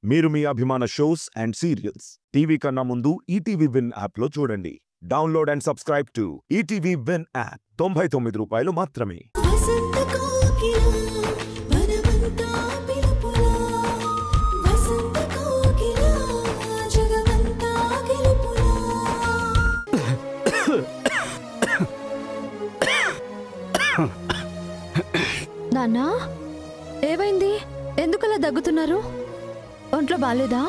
మీరు మీ అభిమాన shows and serials TV కన్నా ముందు ఈటీవీ విన్ యాప్ లో చూడండి. Download and subscribe to ETV win app. 99 రూపాయలు మాత్రమే. నాన్నా, ఏమైంది? ఎందుకలా దగ్గుతున్నారు? ఒంట్లో బాలేదా?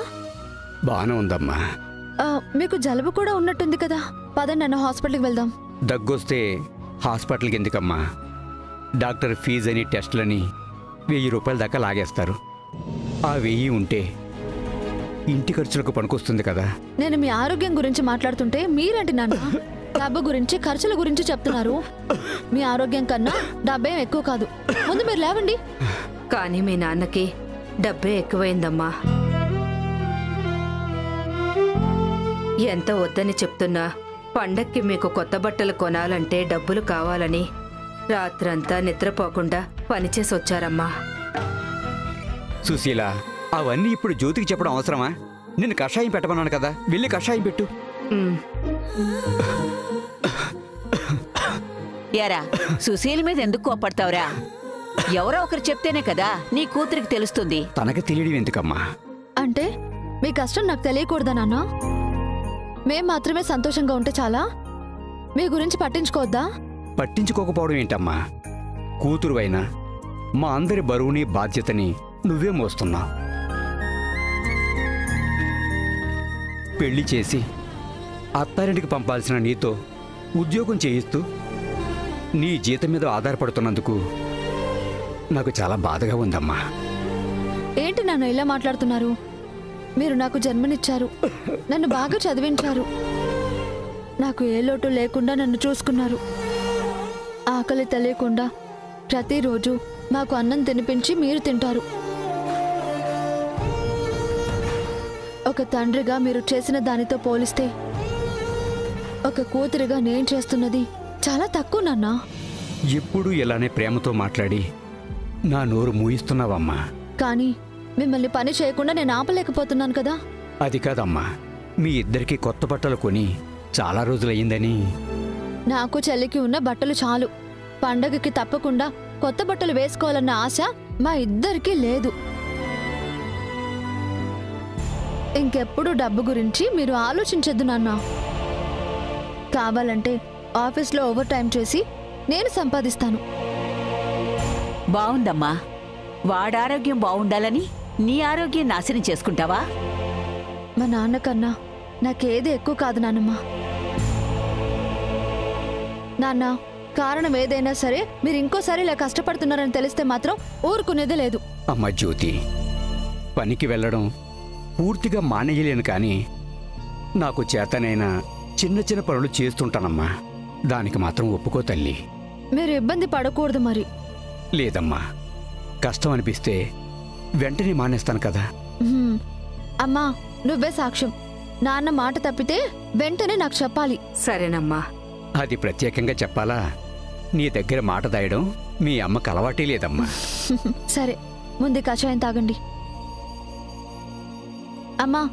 బానే ఉందమ్మా. మీకు జలుబు కూడా ఉన్నట్టుంది కదా. పదండి నాన్న, హాస్పిటల్కి వెళ్దాం. దగ్గొస్తే హాస్పిటల్కి ఎందుకమ్మా? డాక్టర్ ఫీజని టెస్టులని 1000 రూపాయల దాకా లాగేస్తారు. ఆ 1000 ఉంటే ఇంటి ఖర్చులకు పనికొస్తుంది కదా. నేను మీ ఆరోగ్యం గురించి మాట్లాడుతుంటే మీరేంటి నాన్న డబ్బు గురించి ఖర్చుల గురించి చెప్తున్నారు? మీ ఆరోగ్యం కన్నా డబ్బేం ఎక్కువ కాదు. ముందు మీరు లేవండి. కానీ మీ నాన్నకి డబ్బే ఎక్కువైందమ్మా. ఎంత వద్దని చెప్తున్నా పండక్కి మీకు కొత్త బట్టలు కొనాలంటే డబ్బులు కావాలని రాత్రంతా నిద్రపోకుండా పనిచేసి వచ్చారమ్మా. సుశీల, అవన్నీ ఇప్పుడు జ్యోతికి చెప్పడం అవసరమా? నిన్ను కషాయం పెట్టమన్నాను కదా, వెళ్ళి కషాయం పెట్టు. యారా, సుశీల మీద ఎందుకు కోపడతావురా? ఎవరో ఒకరు చెప్తేనే కదా నీ కూతురికి తెలుస్తుంది. తనకి తెలియడం ఎందుకమ్మా? అంటే మీ కష్టం నాకు తెలియకూడదా నాన్న? మేం మాత్రమే సంతోషంగా ఉంటే చాలా? మీ గురించి పట్టించుకోవద్దా? పట్టించుకోకపోవడం ఏంటమ్మా? కూతురు అయినా మా అందరి బరువుని బాధ్యతని నువ్వే మోస్తున్నావు. పెళ్లి చేసి అత్తారింటికి పంపాల్సిన నీతో ఉద్యోగం చేయిస్తూ నీ జీతం మీద ఆధారపడుతున్నందుకు నాకు చాలా బాధగా ఉందమ్మా. ఏంటి నాన్న ఇలా మాట్లాడుతున్నారు? మీరు నాకు జన్మనిచ్చారు, నన్ను బాగా చదివించారు, నాకు ఏ లోటు లేకుండా నన్ను చూసుకున్నారు. ఆకలి తెలియకుండా ప్రతిరోజు మాకు అన్నం తినిపించి మీరు తింటారు. ఒక తండ్రిగా మీరు చేసిన దానితో పోలిస్తే ఒక కూతురిగా నేను చేస్తున్నది చాలా తక్కువ నాన్న. ఎప్పుడు ఇలానే ప్రేమతో మాట్లాడి నా నోరు మూయిస్తున్నావమ్మా. కానీ మిమ్మల్ని పని చేయకుండా నేను ఆపలేకపోతున్నాను కదా. అది కాదమ్మా, మీ ఇద్దరికి కొత్త బట్టలు కొని చాలా రోజులయ్యిందని. నాకు చెల్లికి ఉన్న బట్టలు చాలు. పండగకి తప్పకుండా కొత్త బట్టలు వేసుకోవాలన్న ఆశ మా ఇద్దరికీ లేదు. ఇంకెప్పుడు డబ్బు గురించి మీరు ఆలోచించద్దు నాన్న. కావాలంటే ఆఫీస్లో ఓవర్ టైం చేసి నేను సంపాదిస్తాను. బావుందమ్మా. వాడారోగ్యం బావుండాలని నీ ఆరోగ్యం నాశనం చేసుకుంటావా? మా నాన్నకన్నా నాకేది ఎక్కువ కాదు నాన్నమ్మ. నాన్న, కారణం ఏదైనా సరే మీరు ఇంకోసారి ఇలా కష్టపడుతున్నారని తెలిస్తే మాత్రం ఊరుకునేదే లేదు. అమ్మ జ్యోతి, పనికి వెళ్ళడం పూర్తిగా మానేయలేను, కానీ నాకు చేతనైనా చిన్న చిన్న పనులు చేస్తుంటానమ్మా. దానికి మాత్రం ఒప్పుకో తల్లి. మీరు ఇబ్బంది పడకూడదు మరి. లేదమ్మా, కష్టం అనిపిస్తే వెంటనే మానేస్తాను కదా. అమ్మా, నువ్వే సాక్ష్యం. నాన్న మాట తప్పితే వెంటనే నాకు చెప్పాలి. సరేనమ్మా. అది ప్రత్యేకంగా చెప్పాలా? నీ దగ్గర మాట దాయడం మీ అమ్మకు అలవాటే లేదమ్మా. సరే, ముందు కషాయం తాగండి. అమ్మా,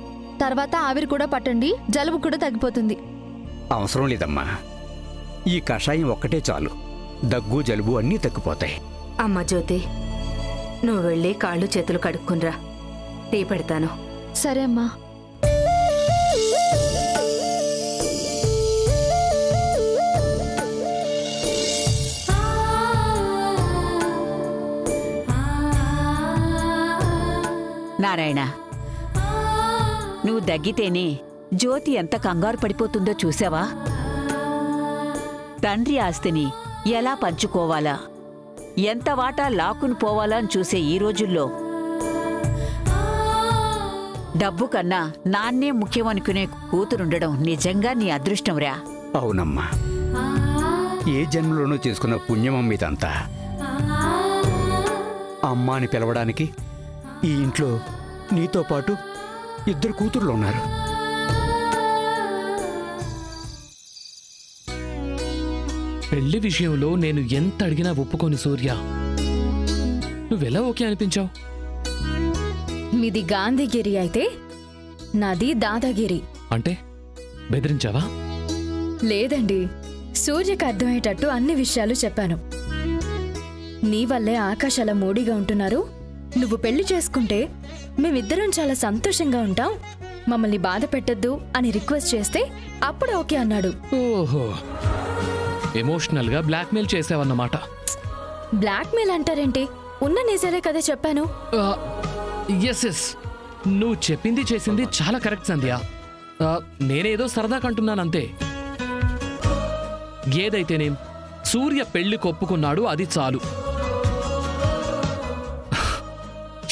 తర్వాత ఆవిరి కూడా పట్టండి, జలుబు కూడా తగ్గిపోతుంది. అవసరం లేదమ్మా, ఈ కషాయం ఒక్కటే చాలు. దగ్గు జలుబు అన్నీ తగ్గిపోతాయి. అమ్మ జ్యోతి, నువ్వు వెళ్ళి కాళ్ళు చేతులు కడుక్కునరా, టీ పెడతాను. సరే అమ్మా. నారాయణ, నువ్వు దగ్గితేనే జ్యోతి ఎంత కంగారు పడిపోతుందో చూసావా? తండ్రి ఆస్తిని ఎలా పంచుకోవాలా, ఎంత వాటా లాక్కుని పోవాలా అని చూసే ఈ రోజుల్లో డబ్బు కన్నా నాన్నే ముఖ్యమనుకునే కూతురుండడం నిజంగా నీ అదృష్టంరా. అవునమ్మా, ఏ జన్మలోనూ చేసుకున్న పుణ్యమం మీదంతా. అమ్మ అని పిలవడానికి ఈ ఇంట్లో నీతో పాటు 2 కూతుర్లు ఉన్నారు. పెళ్లి విషయంలో నేను ఎంత అడిగినా ఒప్పుకోని సూర్య, నువ్వెలా ఓకే అనిపించావు? మీది గాంధీగిరి అయితే నాది దాదాగిరి. అంటే బెదిరించావా? లేదండి, సూర్యకు అర్థమయ్యేటట్టు అన్ని విషయాలు చెప్పాను. నీ వల్లే ఆకాశ్ అలా మూడిగా ఉంటున్నారు. నువ్వు పెళ్లి చేసుకుంటే మేమిద్దరం చాలా సంతోషంగా ఉంటాం, మమ్మల్ని బాధ పెట్టద్దు అని రిక్వెస్ట్ చేస్తే అప్పుడు ఓకే అన్నాడు. ఓహో, ఎమోషనల్ గా బ్లాక్మెయిల్ చేసావన్నమాట. బ్లాక్మెయిల్ అంటారేంటి? ఉన్న నిజాలే కదా చెప్పాను. ఎస్, నువ్వు చెప్పింది చేసింది చాలా కరెక్ట్ సంధ్య. నేనేదో సరదా కంటున్నానంతే. ఏదైతేనేం సూర్య పెళ్లి కొప్పుకున్నాడు, అది చాలు.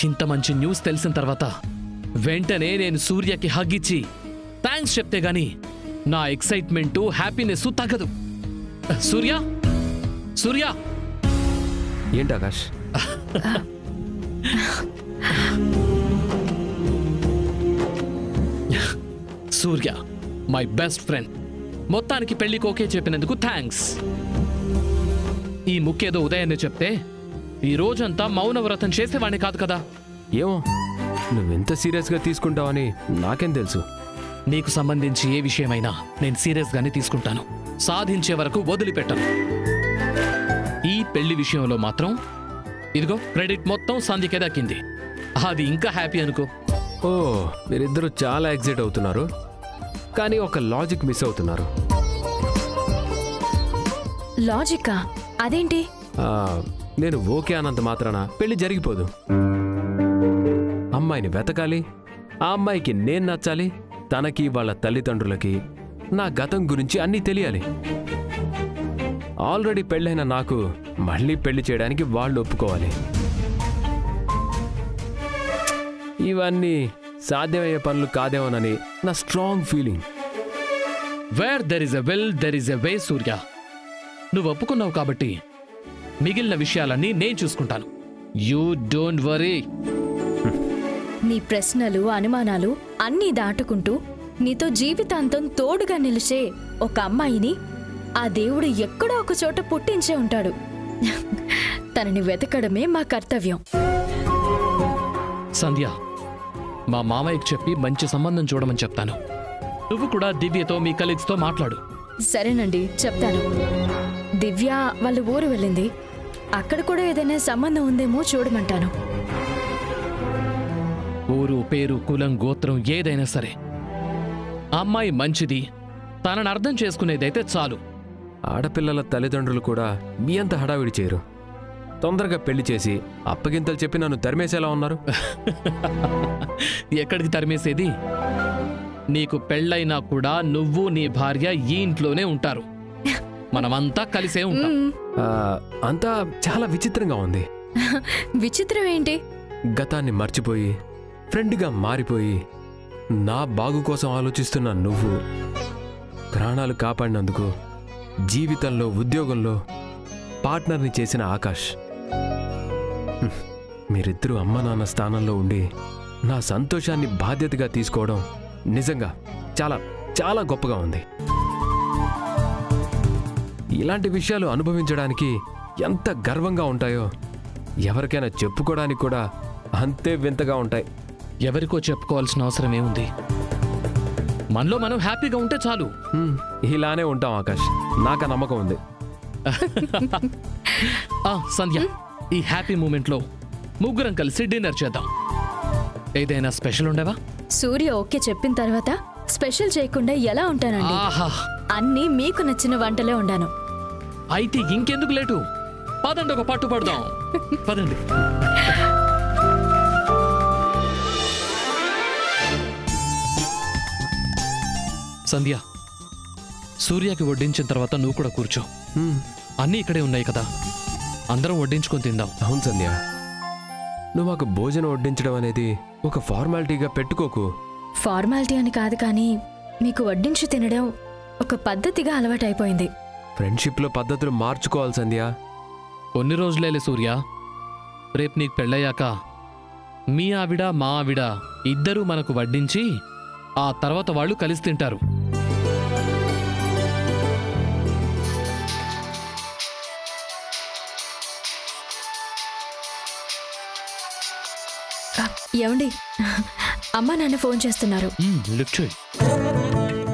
ఇంత మంచి న్యూస్ తెలిసిన తర్వాత వెంటనే నేను సూర్యకి హగ్ ఇచ్చి థ్యాంక్స్ చెప్తే గాని నా ఎక్సైట్మెంటు హ్యాపీనెస్ తగ్గదు. సూర్య, సూర్య. ఏంటి ఆకాష్? సూర్య మై బెస్ట్ ఫ్రెండ్, మొత్తానికి పెళ్లికి ఓకే చెప్పినందుకు థ్యాంక్స్. ఈ ముఖ్యేదో ఉదయాన్నే చెప్తే ఈ రోజంతా మౌనవ్రతం చేసేవాణ్ణి కాదు కదా. ఏమో, నువ్వెంత సీరియస్గా తీసుకుంటావని నాకేం తెలుసు. నీకు సంబంధించి ఏ విషయమైనా నేను సీరియస్గానే తీసుకుంటాను, సాధించే వరకు వదిలిపెట్టను. ఈ పెళ్లి విషయంలో మాత్రం ఇదిగో క్రెడిట్ మొత్తం సంధ్యకే దక్కింది, అది ఇంకా హ్యాపీ అనుకో. ఓ, మీరిద్దరూ చాలా ఎక్సైట్ అవుతున్నారు, కానీ ఒక లాజిక్ మిస్ అవుతున్నారు. లాజిక్కా? అదేంటి? నేను ఓకే అన్నంత మాత్రాన పెళ్లి జరిగిపోదు. అమ్మాయిని వెతకాలి, ఆ అమ్మాయికి నేను నచ్చాలి, తనకి వాళ్ళ తల్లిదండ్రులకి నా గతం గురించి అన్నీ తెలియాలి. ఆల్రెడీ పెళ్ళైన నాకు మళ్ళీ పెళ్లి చేయడానికి వాళ్ళు ఒప్పుకోవాలి. ఇవన్నీ సాధ్యమయ్యే పనులు కాదేమోనని నా strong feeling. Where there is a will there is a way. Surya, నువ్వు ఒప్పుకున్నావు కాబట్టి మిగిలిన విషయాలన్నీ నేను చూసుకుంటాను. You don't worry. నీ ప్రశ్నలు అనుమానాలు అన్నీ దాటుకుంటూ నీతో జీవితాంతం తోడుగా నిలిచే ఒక అమ్మాయిని ఆ దేవుడు ఎక్కడో ఒక చోట పుట్టించే ఉంటాడు. తనని వెతకడమే మా కర్తవ్యం. సంధ్య, మా మామయ్యకి చెప్పి మంచి సంబంధం చూడమని చెప్తాను. నువ్వు కూడా దివ్యతో మీ కలీగ్స్తో మాట్లాడు. సరేనండి, చెప్తాను. దివ్య వాళ్ళ ఊరు వెళ్ళింది, అక్కడ కూడా ఏదైనా సంబంధం ఉందేమో చూడమంటాను. ఊరు, పేరు, కులం, గోత్రం ఏదైనా సరే అమ్మాయి మంచిది, తనని అర్థం చేసుకునేదైతే చాలు. ఆడపిల్లల తల్లిదండ్రులు కూడా మీ అంత హడావిడి చేయరు. తొందరగా పెళ్లి చేసి అప్పగింతలు చెప్పి నన్ను తరిమేసేలా ఉన్నారు. ఎక్కడికి తరిమేసేది? నీకు పెళ్ళైనా కూడా నువ్వు నీ భార్య ఈ ఇంట్లోనే ఉంటారు, మనమంతా కలిసే ఉంటాం. అంతా చాలా విచిత్రంగా ఉంది. విచిత్రం ఏంటి? గతాన్ని మర్చిపోయి ఫ్రెండ్గా మారిపోయి నా బాగు కోసం ఆలోచిస్తున్న నువ్వు, ప్రాణాలు కాపాడినందుకు జీవితంలో ఉద్యోగంలో పార్ట్నర్ని చేసిన ఆకాష్, మీరిద్దరూ అమ్మ నాన్న స్థానంలో ఉండి నా సంతోషాన్ని బాధ్యతగా తీసుకోవడం నిజంగా చాలా చాలా గొప్పగా ఉంది. ఇలాంటి విషయాలు అనుభవించడానికి ఎంత గర్వంగా ఉంటాయో ఎవరికైనా చెప్పుకోవడానికి కూడా అంతే వింతగా ఉంటాయి. ఎవరికో చెప్పుకోవాల్సిన అవసరం ఏముంది? మనలో మనం హ్యాపీగా ఉంటే చాలు. ఇలానే ఉంటాం ఆకాష్, నాకు నమ్మకం ఉంది. సంధ్య, ఈ హ్యాపీ మూమెంట్లో ముగ్గురం కలిసి డిన్నర్ చేద్దాం. ఏదైనా స్పెషల్ ఉండవా? సూర్య ఓకే చెప్పిన తర్వాత స్పెషల్ చేయకుండా ఎలా ఉంటానండి? అన్నీ మీకు నచ్చిన వంటలే ఉండాను. అయితే ఇంకెందుకు లేటు, పదండి ఒక పట్టు పడదాం. పదండి. సంధ్య, సూర్యకి వడ్డించిన తర్వాత నువ్వు కూడా కూర్చో. అన్నీ ఇక్కడే ఉన్నాయి కదా, అందరం వడ్డించుకొని తిందాం. అవును సంధ్య, నువ్వు మాకు భోజనం వడ్డించడం అనేది ఒక ఫార్మాలిటీగా పెట్టుకోకు. ఫార్మాలిటీ అని కాదు, కానీ మీకు వడ్డించి తినడం ఒక పద్ధతిగా అలవాటైపోయింది. ఫ్రెండ్షిప్లో పద్ధతులు మార్చుకోవాలి సంధ్య. కొన్ని రోజులేలే సూర్య, రేపు నీకు పెళ్ళయ్యాక మీ ఆవిడ మా ఆవిడ ఇద్దరూ మనకు వడ్డించి ఆ తర్వాత వాళ్ళు కలిసి తింటారు. ఏమండి అమ్మా నాన్న ఫోన్ చేస్తున్నారు. లిఫ్ట్ చేయి.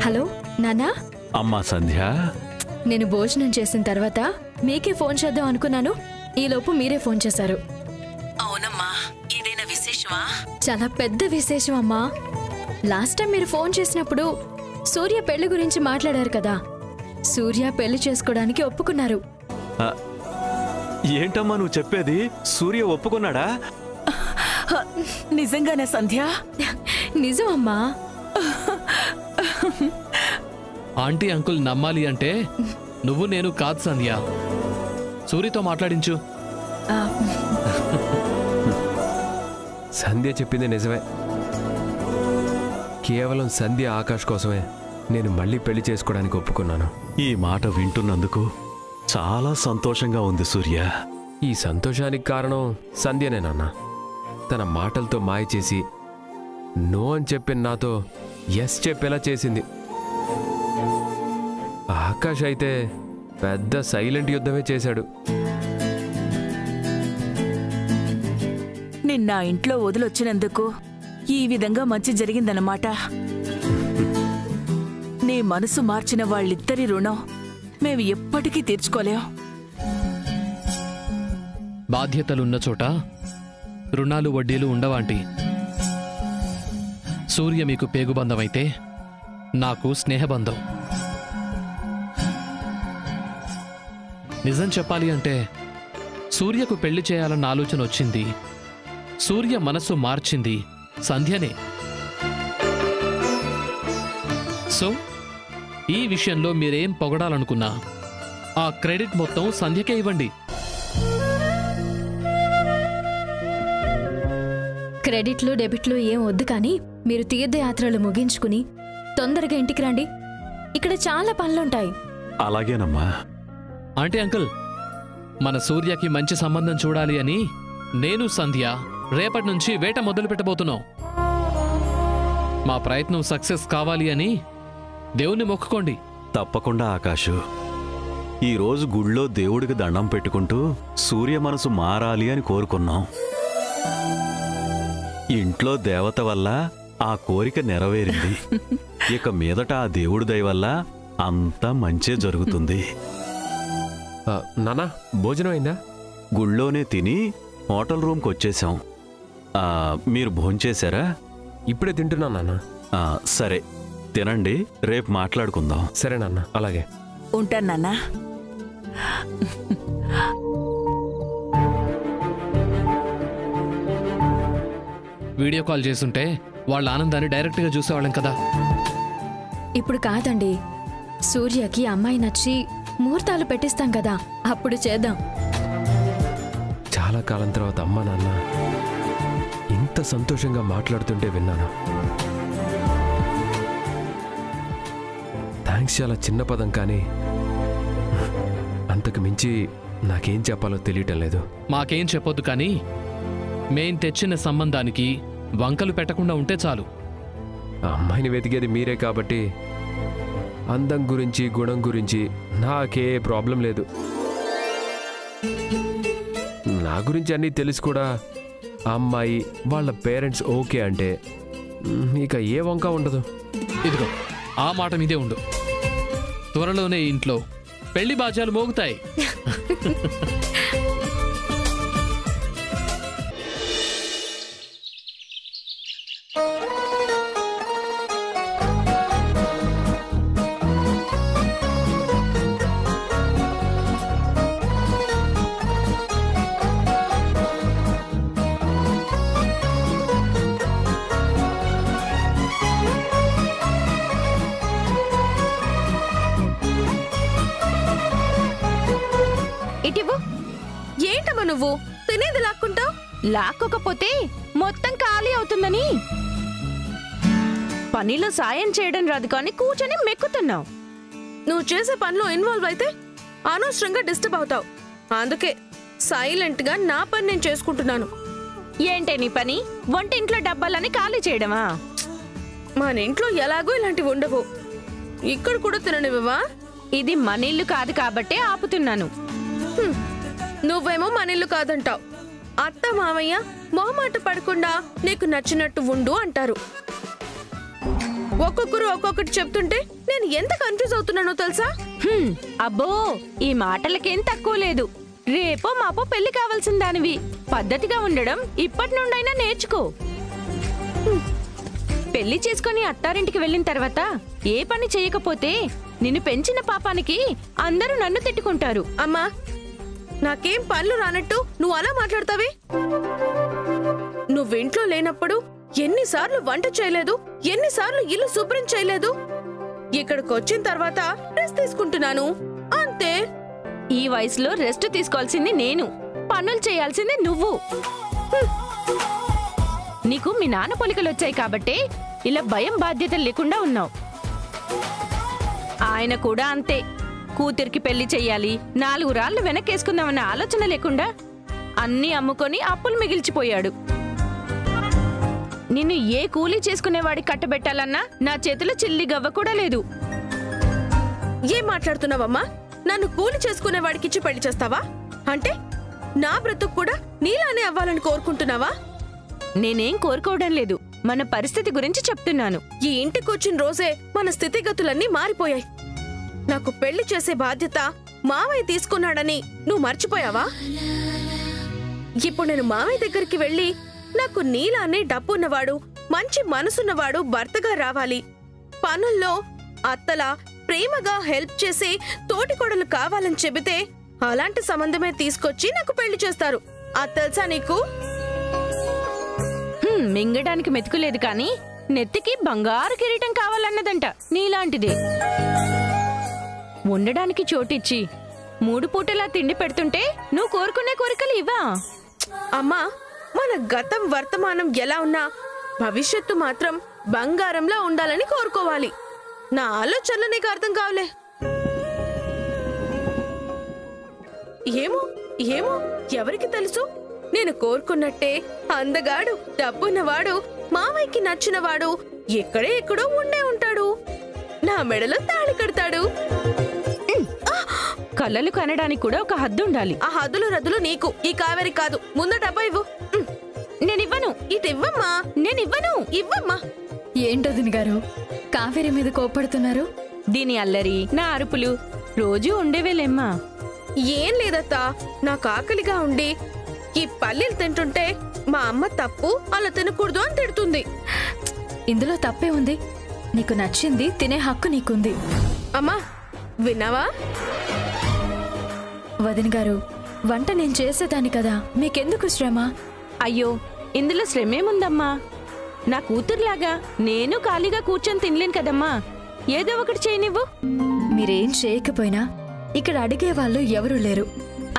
హలో నాన్నా, అమ్మా సంధ్య, నేను భోజనం చేసిన తర్వాత మీకే ఫోన్ చేద్దాం అనుకున్నాను. ఈలోపు మీరే ఫోన్ చేశారు. అవునమ్మా, ఏదైనా విశేషమా? చాలా పెద్ద విశేషం అమ్మా. లాస్ట్ టైం మీరు ఫోన్ చేసినప్పుడు సూర్య పెళ్లి గురించి మాట్లాడారు కదా. సూర్య పెళ్లి చేసుకోవడానికి ఒప్పుకున్నారు. ఏంటమ్మా నువ్వు చెప్పేది? సూర్య ఒప్పుకున్నాడా? నిజంగానే సంధ్య? నిజం అమ్మా. ఆంటీ అంకుల్ నమ్మాలి అంటే నువ్వు నేను కాదు సంధ్య. సూర్యతో మాట్లాడించు. సంధ్య చెప్పింది నిజమే. కేవలం సంధ్య ఆకాష్ కోసమే నేను మళ్ళీ పెళ్లి చేసుకోవడానికి ఒప్పుకున్నాను. ఈ మాట వింటున్నందుకు చాలా సంతోషంగా ఉంది సూర్య. ఈ సంతోషానికి కారణం సంధ్యనే నాన్న. తన మాటలతో మాయ చేసి నో అని చెప్పిన నాతో ఎస్ చెప్పేలా చేసింది. ఆకాష్ అయితే పెద్ద సైలెంట్ యుద్ధమే చేశాడు. నిన్న ఇంట్లో వదిలొచ్చినందుకు ఈ విధంగా మంచి జరిగిందన్నమాట. నీ మనసు మార్చిన వాళ్ళిద్దరి రుణం మేము ఎప్పటికీ తీర్చుకోలేం. బాధ్యతలున్న చోట రుణాలు వడ్డీలు ఉండవాంటి. సూర్య మీకు పేగుబంధమైతే నాకు స్నేహబంధం. నిజం చెప్పాలి అంటే సూర్యకు పెళ్లి చేయాలన్న ఆలోచన వచ్చింది, సూర్య మనస్సు మార్చింది సంధ్యనే. సో ఈ విషయంలో మీరేం పొగడాలనుకున్నా ఆ క్రెడిట్ మొత్తం సంధ్యకే ఇవ్వండి. క్రెడిట్లు డెబిట్లు ఏం వద్దు, కానీ మీరు తీర్థయాత్రలు ముగించుకుని తొందరగా ఇంటికి రండి. ఇక్కడ చాలా పనులుంటాయి. అలాగేనమ్మా. ఆంటీ అంకుల్, మన సూర్యకి మంచి సంబంధం చూడాలి అని నేను సంధ్య రేపటి నుంచి వేట మొదలు పెట్టబోతున్నాం. మా ప్రయత్నం సక్సెస్ కావాలి అని దేవుణ్ణి మొక్కుకోండి. తప్పకుండా ఆకాషు. ఈరోజు గుళ్ళో దేవుడికి దండం పెట్టుకుంటూ సూర్య మనసు మారాలి అని కోరుకున్నాం. ఇంట్లో దేవత వల్ల ఆ కోరిక నెరవేరింది. ఇక మీదట ఆ దేవుడి దయ వల్ల అంతా మంచే జరుగుతుంది. నానా, భోజనం అయిందా? గుళ్ళోనే తిని హోటల్ రూమ్కి వచ్చేసాం. మీరు భోంచేశారా? ఇప్పుడే తింటున్నా నాన్న. సరే తినండి, రేపు మాట్లాడుకుందాం. సరే నాన్న, అలాగే. ఉంటాను నాన్నా. వీడియో కాల్ చేస్తుంటే వాళ్ళ ఆనందాన్ని డైరెక్ట్గా చూసేవాళ్ళం కదా. ఇప్పుడు కాదండి, సూర్యకి అమ్మాయి నచ్చి ముహూర్తాలు పెట్టిస్తాం కదా, అప్పుడు చేద్దాం. చాలా కాలం తర్వాత అమ్మ నాన్న ఇంత సంతోషంగా మాట్లాడుతుంటే విన్నాను. థ్యాంక్స్ చాలా చిన్న పదం, కానీ అంతకు మించి నాకేం చెప్పాలో తెలియటం లేదు. మాకేం చెప్పొద్దు, కానీ మేం తెచ్చిన సంబంధానికి వంకలు పెట్టకుండా ఉంటే చాలు. ఆ అమ్మాయిని వెతికేది మీరే కాబట్టి అందం గురించి గుణం గురించి నాకే ప్రాబ్లం లేదు. నా గురించి అన్నీ తెలిసి కూడా ఆ అమ్మాయి వాళ్ళ పేరెంట్స్ ఓకే అంటే ఇక ఏ వంక ఉండదు. ఇదిగో ఆ మాట మీదే ఉండు. త్వరలోనే ఇంట్లో పెళ్లి బాజాలు మోగుతాయి. ఇటివ్వు. ఏంటమ్మా నువ్వు తినేది లాక్కుంటావు? లాక్కోకపోతే మొత్తం ఖాళీ అవుతుందని పనిలో సాయం చేయడం రాదు కానీ కూర్చొని మెక్కుతున్నావు. నువ్వు చేసే పనిలో ఇన్వాల్వ్ అయితే అనవసరంగా డిస్టర్బ్ అవుతావు. అందుకే సైలెంట్ గా నా పని నేను చేసుకుంటున్నాను. ఏంటే నీ పని? వంటింట్లో డబ్బాలని ఖాళీ చేయడమా? మన ఇంట్లో ఎలాగో ఇలాంటివి ఉండవు. ఇక్కడ కూడా తిననివ్వవా? ఇది మన ఇల్లు కాదు కాబట్టే ఆపుతున్నాను. నువ్వేమో మన ఇల్లు కాదంటావు. అత్త మామయ్య మొహమాట పడకుండా నీకు నచ్చినట్టు ఉండు అంటారు. ఒక్కొక్కరు ఒక్కొక్కటి చెప్తుంటే నేను ఎంత కన్ఫ్యూజ్ అవుతున్నానో తెలుసా? అబ్బో, ఈ మాటలకేం తక్కువ లేదు. రేపో మాపో పెళ్లి కావాల్సిన దానివి. పద్ధతిగా ఉండడం ఇప్పటి నుండైనా నేర్చుకో. పెళ్లి చేసుకుని అత్తారింటికి వెళ్ళిన తర్వాత ఏ పని చేయకపోతే నిన్ను పెంచిన పాపానికి అందరూ నన్ను తిట్టుకుంటారు. అమ్మా, నాకేం పనులు రానట్టు నువ్వు అలా మాట్లాడతావే? నువ్వింట్లో లేనప్పుడు ఎన్నిసార్లు వంట చేయలేదు, ఎన్నిసార్లు ఇల్లు శుభ్రం చేయలేదు. ఇక్కడికి వచ్చిన తర్వాత రెస్ట్ తీసుకుంటున్నాను అంతే. ఈ వయసులో రెస్ట్ తీసుకోవాల్సింది నేను, పనులు చేయాల్సింది నువ్వు. నీకు మీ నాన్న పోలికలు వచ్చాయి కాబట్టే ఇలా భయం బాధ్యత లేకుండా ఉన్నావు. ఆయన కూడా అంతే. కూతురికి పెళ్లి చెయ్యాలి, 4 రాళ్లు వెనకేసుకుందామన్న ఆలోచన లేకుండా అన్నీ అమ్ముకొని అప్పులు మిగిల్చిపోయాడు. నిన్ను ఏ కూలీ చేసుకునేవాడికి కట్టబెట్టాలన్నా నా చేతిలో చిల్లి గవ్వ కూడా లేదు. ఏం మాట్లాడుతున్నావమ్మా? నన్ను కూలి చేసుకునే వాడికిచ్చి పెళ్లి చేస్తావా? అంటే నా బ్రతుకు కూడా నీలానే అవ్వాలని కోరుకుంటున్నావా? నేనేం కోరుకోవడం లేదు, మన పరిస్థితి గురించి చెప్తున్నాను. ఈ ఇంటికి వచ్చిన రోజే మన స్థితిగతులన్నీ మారిపోయాయి. నాకు పెళ్లి చేసే బాధ్యత మావయ్య తీసుకున్నాడని నువ్వు మర్చిపోయావా? ఇప్పుడు నేను మావయ్య దగ్గరికి వెళ్ళి నాకు నీలానే డబ్బున్నవాడు, మంచి మనసున్నవాడు భర్తగా రావాలి, పనుల్లో అత్తలా ప్రేమగా హెల్ప్ చేసే తోటికోడలు కావాలని చెబితే అలాంటి సంబంధమే తీసుకొచ్చి నాకు పెళ్లి చేస్తారు. అది తెలుసా నీకు? మింగడానికి మెతుకులేదు కానీ నెత్తికి బంగారు కిరీటం కావాలన్నదంట నీలాంటిదే. ఉండడానికి చోటిచ్చి 3 పూటలా తిండి పెడుతుంటే నువ్వు కోరుకునే కోరికలు ఇవా? అమ్మా, మన గతం వర్తమానం ఎలా ఉన్నా భవిష్యత్తు మాత్రం బంగారంలా ఉండాలని కోరుకోవాలి. నా ఆలోచనలు నీకు అర్థం కావలే. ఏమో ఏమో ఎవరికి తెలుసు? నేను కోరుకున్నట్టే అందగాడు, డబ్బున్నవాడు, మామయ్యకి నచ్చినవాడు ఎక్కడే ఎక్కడో ఉండే ఉంటాడు. నా మెడలో తాళి కడతాడు. కళ్ళలు కనడానికి కూడా ఒక హద్దు ఉండాలి. ఆ హద్దులు రద్దులు నీకు, ఈ కావేరి కాదు. ముందు డబ్బా ఇవ్వు. నేనివ్వను. ఇటు ఇవ్వమ్మా. నేనివ్వను. ఇవ్వమ్మా. ఏంటోదిని గారు కావేరి మీద కోపడుతున్నారు? దీని అల్లరి, నా అరుపులు రోజూ ఉండేవేలేమ్మా. ఏం లేదత్తా, నాకు ఆకలిగా ఉండి ఈ పల్లీలు తింటుంటే మా అమ్మ తప్పు, అలా తినకూడదు అని తిడుతుంది. ఇందులో తప్పే ఉంది? నీకు నచ్చింది తినే హక్కు నీకుంది. అమ్మా, విన్నావా? వదిన గారు, వంట నేను చేసేదాన్ని కదా, మీకెందుకు శ్రమ? అయ్యో, ఇందులో శ్రమేముందమ్మా? నా కూతురులాగా నేను ఖాళీగా కూర్చొని తినలేను కదమ్మా. ఏదో ఒకటి చేయనివ్వు. మీరేం చేయకపోయినా ఇక్కడ అడిగే వాళ్ళు ఎవరూ లేరు.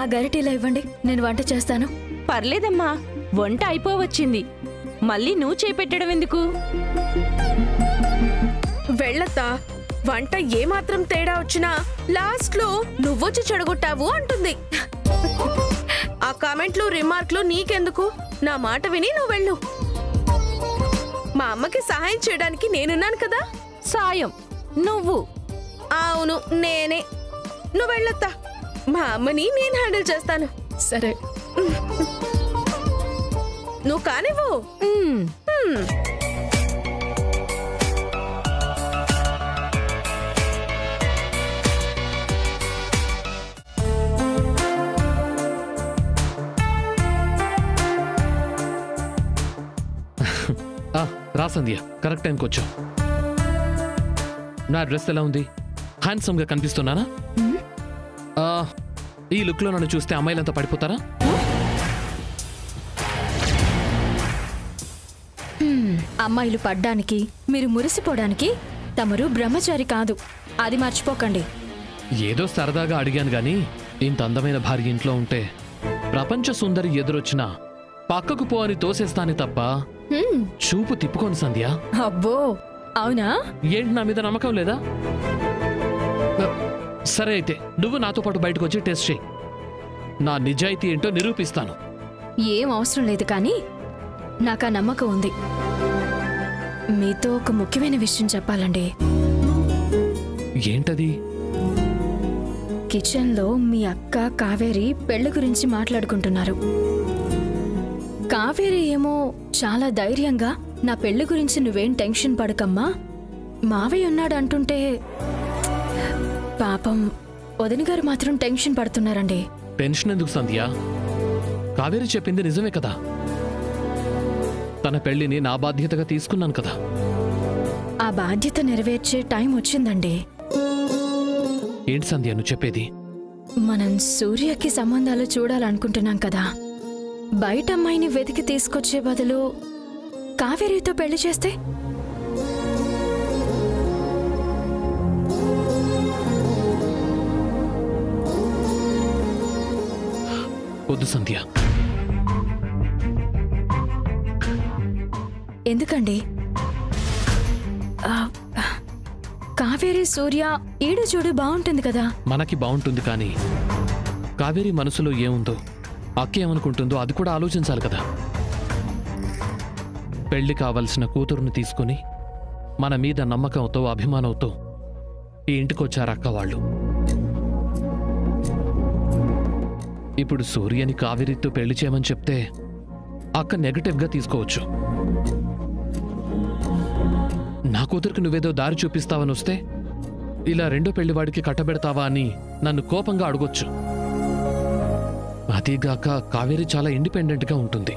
ఆ గరిటెలా ఇవ్వండి, నేను వంట చేస్తాను. పర్లేదమ్మా, వంట అయిపోవచ్చింది. మళ్ళీ నువ్వు చేపెట్టడం ఎందుకు? వెళ్ళత్తా. వంట ఏమాత్రం తేడా వచ్చినా లాస్ట్ లో నువ్వొచ్చి చెడగొట్టావు అంటుంది. ఆ కామెంట్లు రిమార్క్లు నీకెందుకు? నా మాట విని నువ్వు వెళ్ళు. మా అమ్మకి సహాయం చేయడానికి నేనున్నాను కదా. సాయం నువ్వు? అవును, నేనే. నువ్వు వెళ్ళొత్తా. మా అమ్మని నేను హ్యాండిల్ చేస్తాను. సరే, నువ్వు కానివ్వు. రా సంధ్య, కరెక్ట్ టైంకి వచ్చావు. నా డ్రెస్ ఎలా ఉంది? హ్యాండ్సమ్ గా కనిపిస్తున్నానా? ఈ లుక్ లో నన్ను చూస్తే అమ్మాయిలంతా పడిపోతారా? అమ్మాయిలు పడ్డానికి, మీరు మురిసిపోవడానికి తమరు బ్రహ్మచారి కాదు, అది మర్చిపోకండి. ఏదో సరదాగా అడిగాను గాని, ఇంత అందమైన భార్య ఇంట్లో ఉంటే ప్రపంచ సుందరి ఎదురొచ్చినా పక్కకు పో అని తోసేస్తానే తప్ప చూపు తిప్పుకోను సంధ్య. అబ్బో, అవునా? ఏంటి, నా మీద నమ్మకం లేదా? సరే అయితే నువ్వు నాతో పాటు బయటకు వచ్చి టెస్ట్ చేయి. నా నిజాయితీ ఏంటో నిరూపిస్తాను. ఏం అవసరం లేదు, కానీ నాకు ఆ నమ్మకం ఉంది. మీతో ఒక ముఖ్యమైన విషయం చెప్పాలండి. ఏంటది? కిచెన్లో మీ అక్క కావేరి పెళ్లి గురించి మాట్లాడుకుంటున్నారు. కావేరి ఏమో చాలా ధైర్యంగా నా పెళ్లి గురించి నువ్వేం టెన్షన్ పడకమ్మా, మావయ్య ఉన్నాడు అంటుంటే పాపం వదిన గారు మాత్రం టెన్షన్ పడుతున్నారండి. టెన్షన్ ఎందుకు సంధ్య? కావేరి చెప్పింది నిజమే కదా. తన పెళ్లిని నా బాధ్యతగా తీసుకున్నాను కదా. ఆ బాధ్యత నెరవేర్చే టైం వచ్చిందండి. ఏంటి సంధ్య నువ్వు చెప్పేది? మనం సూర్యకి సంబంధాలు చూడాలనుకుంటున్నాం కదా. బయట అమ్మాయిని వెతికి తీసుకొచ్చే బదులు కావేరితో పెళ్లి చేస్తే? వద్దు సంధ్య. ఎందుకండి? కావేరి సూర్య ఈడు చూడు బాగుంటుంది కదా. మనకి బాగుంటుంది, కానీ కావేరి మనసులో ఏముందో, అక్కేమనుకుంటుందో అది కూడా ఆలోచించాలి కదా. పెళ్లి కావలసిన కూతురుని తీసుకుని మన మీద నమ్మకంతో అభిమానంతో ఈ ఇంటికొచ్చారు అక్క వాళ్ళు. ఇప్పుడు సూర్యని కావేరితో పెళ్లి చేయమని చెప్తే అక్క నెగటివ్గా తీసుకోవచ్చు. నా కూతురికి నువ్వేదో దారి చూపిస్తావని వస్తే ఇలా రెండో పెళ్లివాడికి కట్టబెడతావా అని నన్ను కోపంగా అడగొచ్చు. అదీగాక కావేరి చాలా ఇండిపెండెంట్గా ఉంటుంది.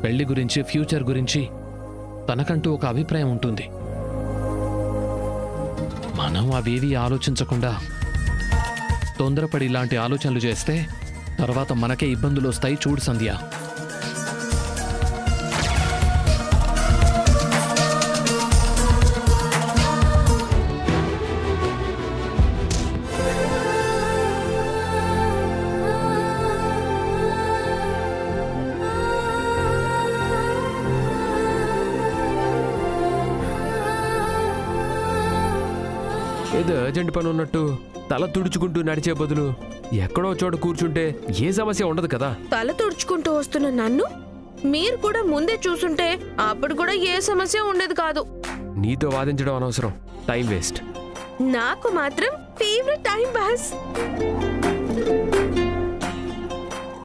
పెళ్లి గురించి, ఫ్యూచర్ గురించి తనకంటూ ఒక అభిప్రాయం ఉంటుంది. మనం అవేవి ఆలోచించకుండా తొందరపడి ఇలాంటి ఆలోచనలు చేస్తే తర్వాత మనకే ఇబ్బందులు వస్తాయి. చూడు సంధ్య. ఏదో అర్జెంట్ పని ఉన్నట్టు తల తుడుచుకుంటూ నడిచే బదులు ఎక్కడో చోట కూర్చుంటే ఏ సమస్య ఉండదు కదా. తల తుడుచుకుంటూ వస్తున్న నన్ను మీరు కూడా ముందే చూసుంటే అప్పుడు కూడా ఏ సమస్య ఉండేది కాదు. నీతో వాదించడం అనవసరం, టైం వేస్ట్. నాకు మాత్రం ఫేవరెట్ టైం పాస్.